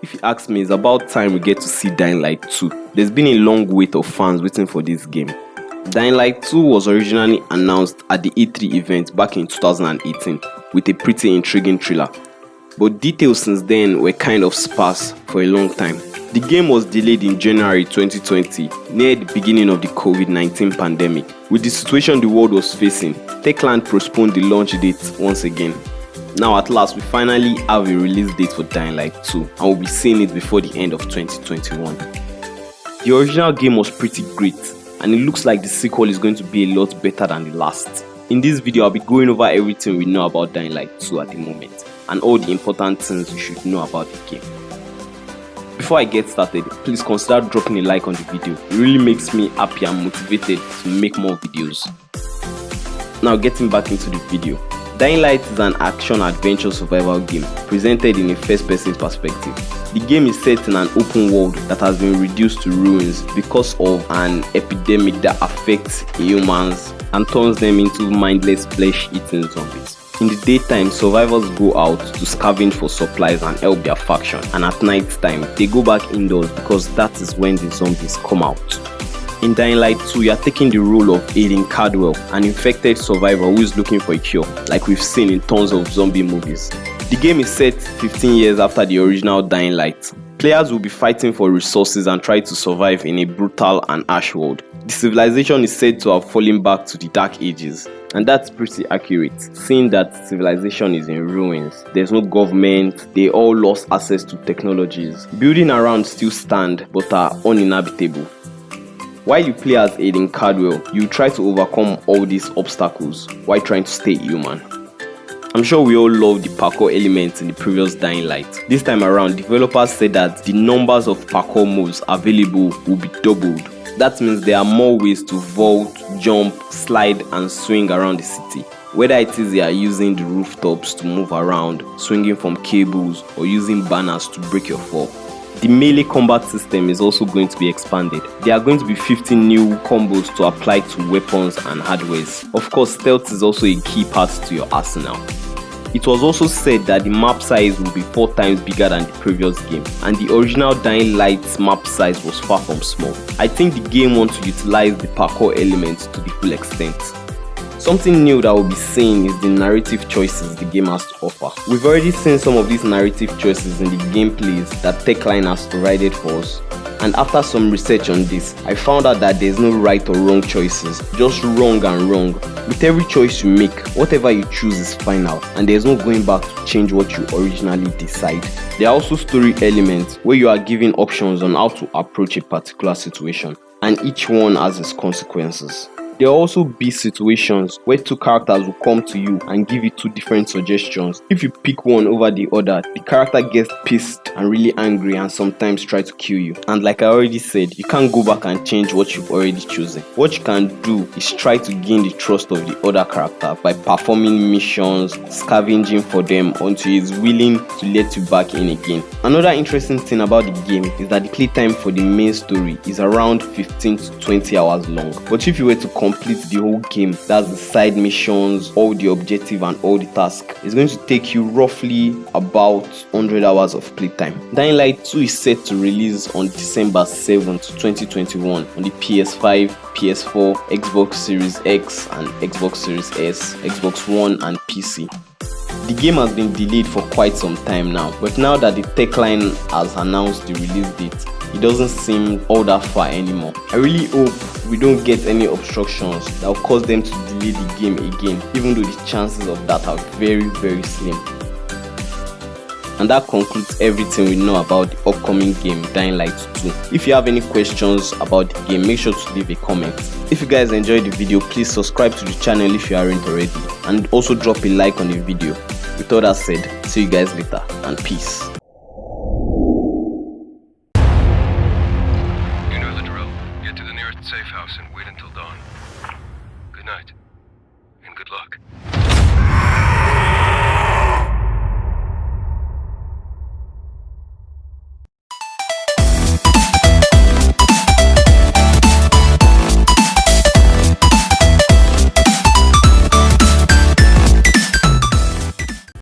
If you ask me, it's about time we get to see Dying Light 2. There's been a long wait of fans waiting for this game. Dying Light 2 was originally announced at the E3 event back in 2018 with a pretty intriguing trailer. But details since then were kind of sparse for a long time. The game was delayed in January 2020, near the beginning of the COVID-19 pandemic. With the situation the world was facing, Techland postponed the launch date once again. Now at last, we finally have a release date for Dying Light 2 and we'll be seeing it before the end of 2021. The original game was pretty great and it looks like the sequel is going to be a lot better than the last. In this video, I'll be going over everything we know about Dying Light 2 at the moment and all the important things you should know about the game. Before I get started, please consider dropping a like on the video. It really makes me happy and motivated to make more videos. Now getting back into the video. Dying Light is an action-adventure survival game presented in a first-person perspective. The game is set in an open world that has been reduced to ruins because of an epidemic that affects humans and turns them into mindless flesh-eating zombies. In the daytime, survivors go out to scavenge for supplies and help their faction, and at night time, they go back indoors because that is when the zombies come out. In Dying Light 2, you are taking the role of Aiden Caldwell, an infected survivor who is looking for a cure, like we've seen in tons of zombie movies. The game is set 15 years after the original Dying Light. Players will be fighting for resources and try to survive in a brutal and harsh world. The civilization is said to have fallen back to the Dark Ages, and that's pretty accurate, seeing that civilization is in ruins. There's no government, they all lost access to technologies. Buildings around still stand but are uninhabitable. While you play as Aiden Caldwell, you try to overcome all these obstacles while trying to stay human. I'm sure we all love the parkour elements in the previous Dying Light. This time around, developers said that the numbers of parkour moves available will be doubled. That means there are more ways to vault, jump, slide and swing around the city. Whether it is they are using the rooftops to move around, swinging from cables or using banners to break your fall. The melee combat system is also going to be expanded. There are going to be 15 new combos to apply to weapons and hardwares. Of course, stealth is also a key part to your arsenal. It was also said that the map size will be 4 times bigger than the previous game, and the original Dying Light's map size was far from small. I think the game wants to utilize the parkour elements to the full extent. Something new that we'll be seeing is the narrative choices the game has to offer. We've already seen some of these narrative choices in the gameplays that Techline has provided for us. And after some research on this, I found out that there's no right or wrong choices, just wrong and wrong. With every choice you make, whatever you choose is final, and there's no going back to change what you originally decide. There are also story elements where you are given options on how to approach a particular situation, and each one has its consequences. There will also be situations where 2 characters will come to you and give you 2 different suggestions. If you pick one over the other, the character gets pissed and really angry and sometimes try to kill you. And like I already said, you can't go back and change what you've already chosen. What you can do is try to gain the trust of the other character by performing missions, scavenging for them until he is willing to let you back in again. Another interesting thing about the game is that the playtime for the main story is around 15 to 20 hours long. But if you were to complete the whole game, that's the side missions, all the objective and all the tasks, it's going to take you roughly about 100 hours of playtime. Dying Light 2 is set to release on December 7th, 2021 on the PS5, PS4, Xbox Series X and Xbox Series S, Xbox One and PC. The game has been delayed for quite some time now, but now that the Techline has announced the release date, it doesn't seem all that far anymore. I really hope we don't get any obstructions that will cause them to delay the game again, even though the chances of that are very, very slim. And that concludes everything we know about the upcoming game Dying Light 2. If you have any questions about the game, make sure to leave a comment. If you guys enjoyed the video, please subscribe to the channel if you aren't already, and also drop a like on the video. With all that said, see you guys later and peace.